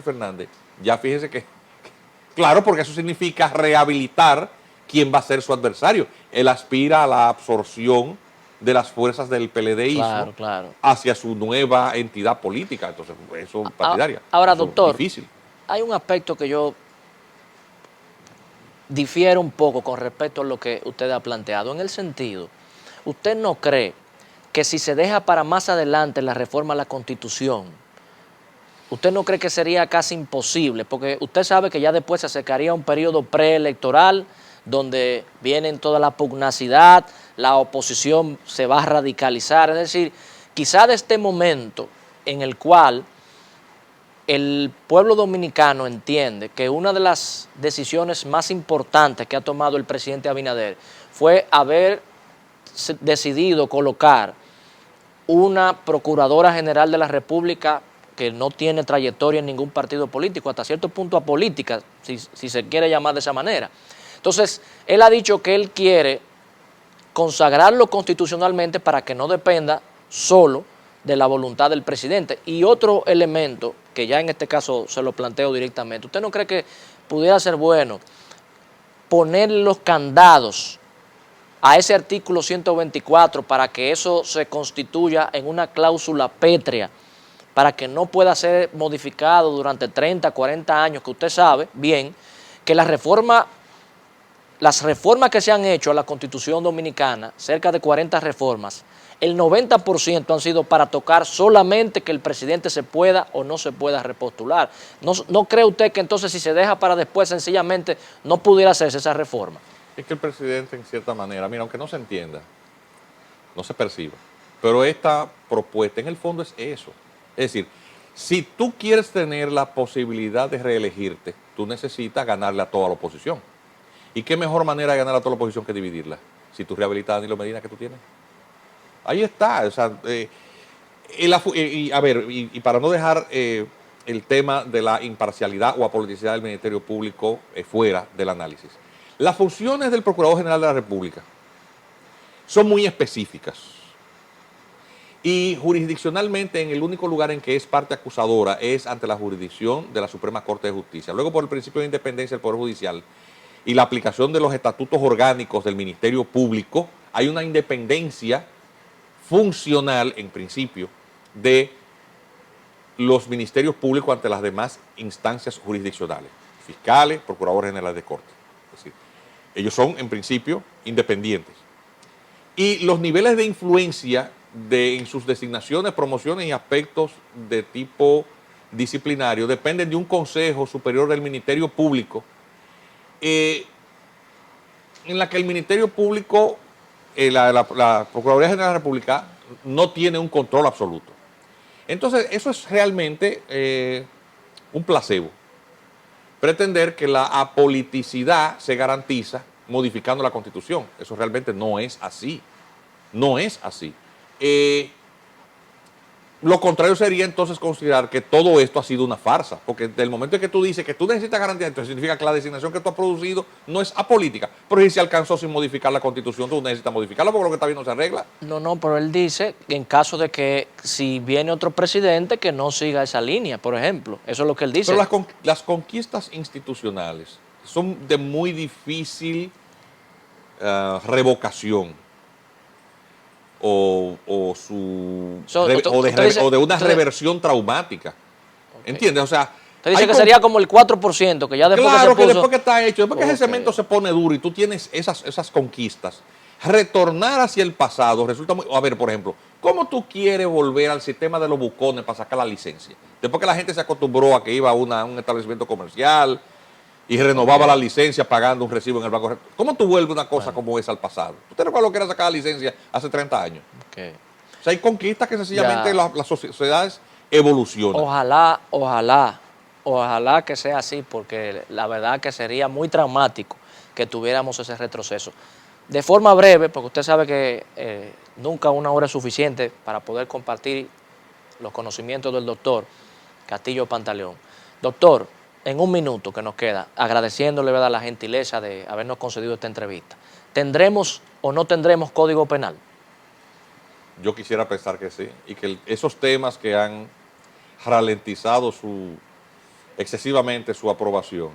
Fernández, ya fíjese que, claro, porque eso significa rehabilitar quién va a ser su adversario. Él aspira a la absorción de las fuerzas del PLDismo hacia su nueva entidad política, entonces eso partidaria. Ahora, eso doctor, difícil. Hay un aspecto que yo difiero un poco con respecto a lo que usted ha planteado, en el sentido, ¿usted no cree que si se deja para más adelante la reforma a la Constitución, usted no cree que sería casi imposible? Porque usted sabe que ya después se acercaría un periodo preelectoral donde vienen toda la pugnacidad, la oposición se va a radicalizar, es decir, quizá de este momento en el cual el pueblo dominicano entiende que una de las decisiones más importantes que ha tomado el presidente Abinader fue haber decidido colocar una Procuradora General de la República que no tiene trayectoria en ningún partido político, hasta cierto punto apolítica, si se quiere llamar de esa manera. Entonces, él ha dicho que él quiere consagrarlo constitucionalmente para que no dependa solo de la voluntad del presidente. Y otro elemento, que ya en este caso se lo planteo directamente, ¿usted no cree que pudiera ser bueno poner los candados a ese artículo 124 para que eso se constituya en una cláusula pétrea, para que no pueda ser modificado durante 30, 40 años, que usted sabe bien que las reformas que se han hecho a la Constitución Dominicana, cerca de 40 reformas, el 90% han sido para tocar solamente que el presidente se pueda o no se pueda repostular? ¿No cree usted que entonces si se deja para después sencillamente no pudiera hacerse esa reforma? Es que el presidente, en cierta manera, mira, aunque no se entienda, no se perciba, pero esta propuesta en el fondo es eso. Es decir, si tú quieres tener la posibilidad de reelegirte, tú necesitas ganarle a toda la oposición. ¿Y qué mejor manera de ganar a toda la oposición que dividirla? Si tú rehabilitas a Danilo Medina que tú tienes. Ahí está. O sea, y para no dejar el tema de la imparcialidad o apoliticidad del Ministerio Público fuera del análisis. Las funciones del Procurador General de la República son muy específicas. Y jurisdiccionalmente, en el único lugar en que es parte acusadora es ante la jurisdicción de la Suprema Corte de Justicia. Luego, por el principio de independencia del Poder Judicial y la aplicación de los estatutos orgánicos del Ministerio Público, hay una independencia funcional, en principio, de los ministerios públicos ante las demás instancias jurisdiccionales, fiscales, procuradores generales de corte. Es decir, ellos son, en principio, independientes. Y los niveles de influencia en sus designaciones, promociones y aspectos de tipo disciplinario dependen de un Consejo Superior del Ministerio Público, en la que el Ministerio Público, la Procuraduría General de la República, no tiene un control absoluto. Entonces, eso es realmente un placebo. Pretender que la apoliticidad se garantiza modificando la Constitución. Eso realmente no es así. No es así. Lo contrario sería entonces considerar que todo esto ha sido una farsa, porque del momento en que tú dices que tú necesitas garantía, entonces significa que la designación que tú has producido no es apolítica. Pero si se alcanzó sin modificar la Constitución, tú necesitas modificarla porque lo que está bien no se arregla. No, pero él dice que en caso de que si viene otro presidente que no siga esa línea, por ejemplo. Eso es lo que él dice. Pero las conquistas institucionales son de muy difícil revocación o de una reversión traumática. ¿Entiendes? O sea, usted dice que sería como el 4%, que ya después claro, que se puso... después que está hecho, después que ese cemento se pone duro y tú tienes esas conquistas, retornar hacia el pasado resulta muy... A ver, por ejemplo, ¿cómo tú quieres volver al sistema de los bucones para sacar la licencia? Después que la gente se acostumbró a que iba a un establecimiento comercial y renovaba la licencia pagando un recibo en el banco. ¿Cómo tú vuelves una cosa como esa al pasado? ¿Tú te recuerdas lo que era sacar la licencia hace 30 años? O sea, hay conquistas que sencillamente las sociedades evolucionan. Ojalá que sea así, porque la verdad que sería muy traumático que tuviéramos ese retroceso. De forma breve, porque usted sabe que nunca una hora es suficiente para poder compartir los conocimientos del doctor Castillo Pantaleón. Doctor, en un minuto que nos queda, agradeciéndole, ¿verdad?, la gentileza de habernos concedido esta entrevista. ¿Tendremos o no tendremos código penal? Yo quisiera pensar que sí, y que esos temas que han ralentizado excesivamente su aprobación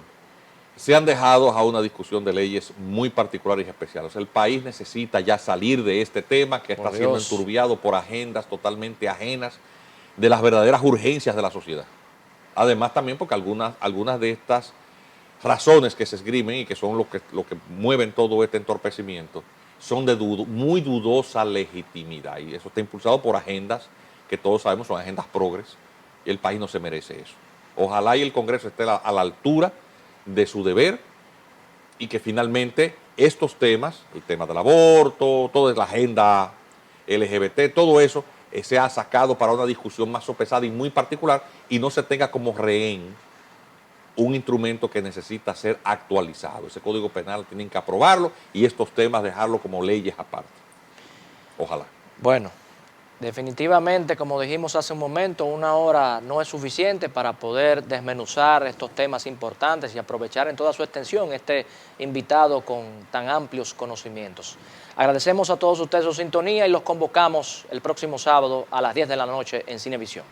se han dejado a una discusión de leyes muy particulares y especiales. El país necesita ya salir de este tema que está siendo enturbiado por agendas totalmente ajenas de las verdaderas urgencias de la sociedad. Además también porque algunas de estas razones que se esgrimen y que son lo que mueven todo este entorpecimiento son de muy dudosa legitimidad, y eso está impulsado por agendas que todos sabemos son agendas progres, y el país no se merece eso. Ojalá y el Congreso esté a la altura de su deber y que finalmente estos temas, el tema del aborto, toda la agenda LGBT, todo eso sea sacado para una discusión más sopesada y muy particular y no se tenga como rehén un instrumento que necesita ser actualizado. Ese Código Penal tienen que aprobarlo y estos temas dejarlo como leyes aparte. Ojalá. Bueno, definitivamente, como dijimos hace un momento, una hora no es suficiente para poder desmenuzar estos temas importantes y aprovechar en toda su extensión este invitado con tan amplios conocimientos. Agradecemos a todos ustedes su sintonía y los convocamos el próximo sábado a las 10 de la noche en Cinevisión.